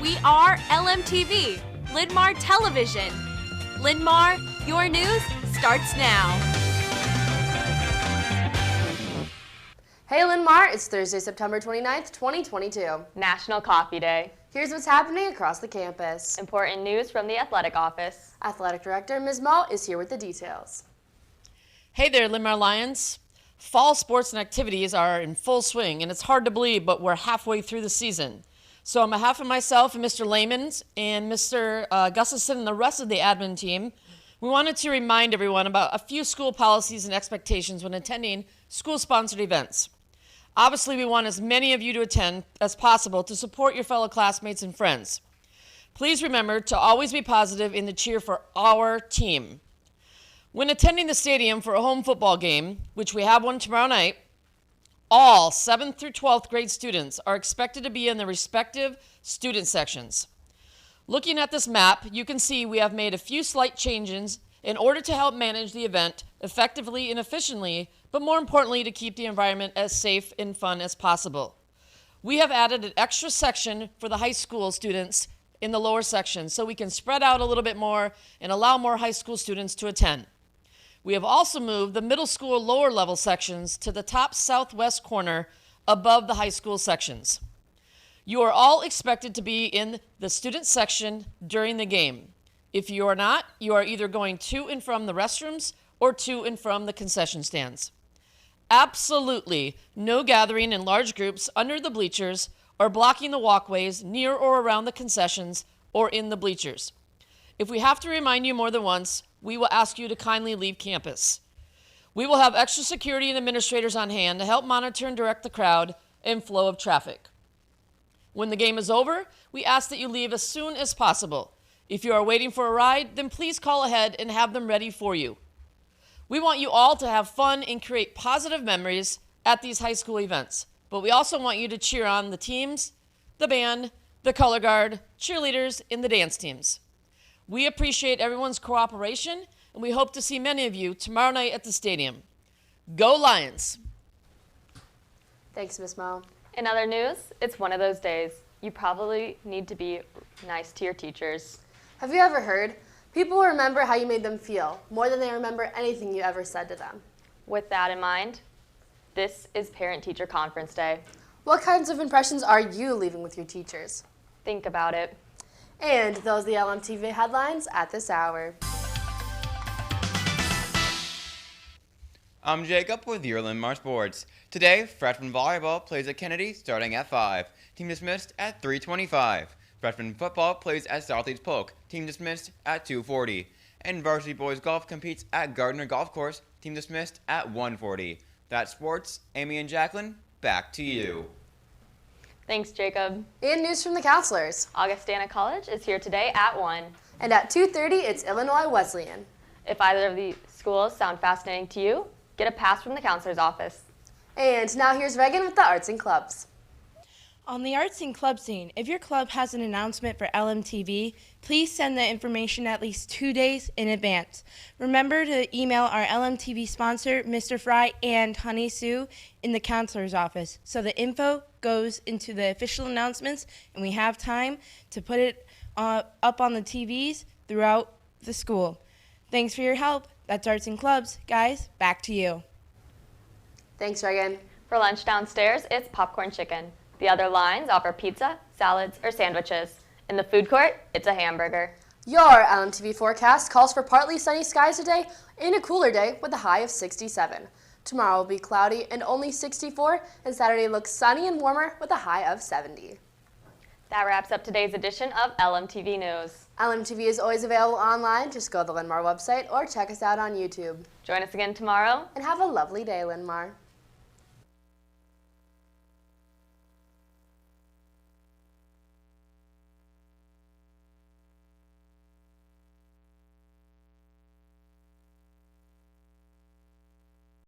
We are LMTV, Linn-Mar Television. Linn-Mar, your news starts now. Hey Linn-Mar, it's Thursday, September 29th, 2022. National Coffee Day. Here's what's happening across the campus. Important news from the athletic office. Athletic Director Ms. Mo is here with the details. Hey there, Linn-Mar Lions. Fall sports and activities are in full swing, and it's hard to believe, but we're halfway through the season. So on behalf of myself and Mr. Layman and Mr. Gustafson and the rest of the admin team, we wanted to remind everyone about a few school policies and expectations when attending school-sponsored events. Obviously, we want as many of you to attend as possible to support your fellow classmates and friends. Please remember to always be positive in the cheer for our team. When attending the stadium for a home football game, which we have one tomorrow night, all 7th through 12th grade students are expected to be in their respective student sections. Looking at this map, you can see we have made a few slight changes in order to help manage the event effectively and efficiently, but more importantly, to keep the environment as safe and fun as possible. We have added an extra section for the high school students in the lower section so we can spread out a little bit more and allow more high school students to attend. We have also moved the middle school lower level sections to the top southwest corner above the high school sections. You are all expected to be in the student section during the game. If you are not, you are either going to and from the restrooms or to and from the concession stands. Absolutely no gathering in large groups under the bleachers or blocking the walkways near or around the concessions or in the bleachers. If we have to remind you more than once, we will ask you to kindly leave campus. We will have extra security and administrators on hand to help monitor and direct the crowd and flow of traffic. When the game is over, we ask that you leave as soon as possible. If you are waiting for a ride, then please call ahead and have them ready for you. We want you all to have fun and create positive memories at these high school events, but we also want you to cheer on the teams, the band, the color guard, cheerleaders, and the dance teams. We appreciate everyone's cooperation, and we hope to see many of you tomorrow night at the stadium. Go Lions! Thanks, Ms. Mo. In other news, it's one of those days. You probably need to be nice to your teachers. Have you ever heard? People will remember how you made them feel more than they remember anything you ever said to them. With that in mind, this is Parent-Teacher Conference Day. What kinds of impressions are you leaving with your teachers? Think about it. And those are the LMTV headlines at this hour. I'm Jacob with your Linn-Mar Sports. Today, freshman volleyball plays at Kennedy starting at 5. Team dismissed at 3:25. Freshman football plays at Southeast Polk. Team dismissed at 2:40. And varsity boys golf competes at Gardner Golf Course. Team dismissed at 1:40. That's sports. Amy and Jacqueline, back to you. Thanks, Jacob. And news from the counselors. Augustana College is here today at 1. And at 2:30, it's Illinois Wesleyan. If either of these schools sound fascinating to you, get a pass from the counselor's office. And now here's Reagan with the arts and clubs. On the arts and club scene, if your club has an announcement for LMTV, please send the information at least 2 days in advance. Remember to email our LMTV sponsor, Mr. Fry and Honey Sue, in the counselor's office, so the info goes into the official announcements and we have time to put it up on the TVs throughout the school. Thanks for your help. That's Arts and Clubs. Guys, back to you. Thanks, Reagan. For lunch downstairs, it's popcorn chicken. The other lines offer pizza, salads, or sandwiches. In the food court, it's a hamburger. Your LMTV forecast calls for partly sunny skies today and a cooler day with a high of 67. Tomorrow will be cloudy and only 64, and Saturday looks sunny and warmer with a high of 70. That wraps up today's edition of LMTV News. LMTV is always available online. Just go to the Linn-Mar website or check us out on YouTube. Join us again tomorrow. And have a lovely day, Linn-Mar.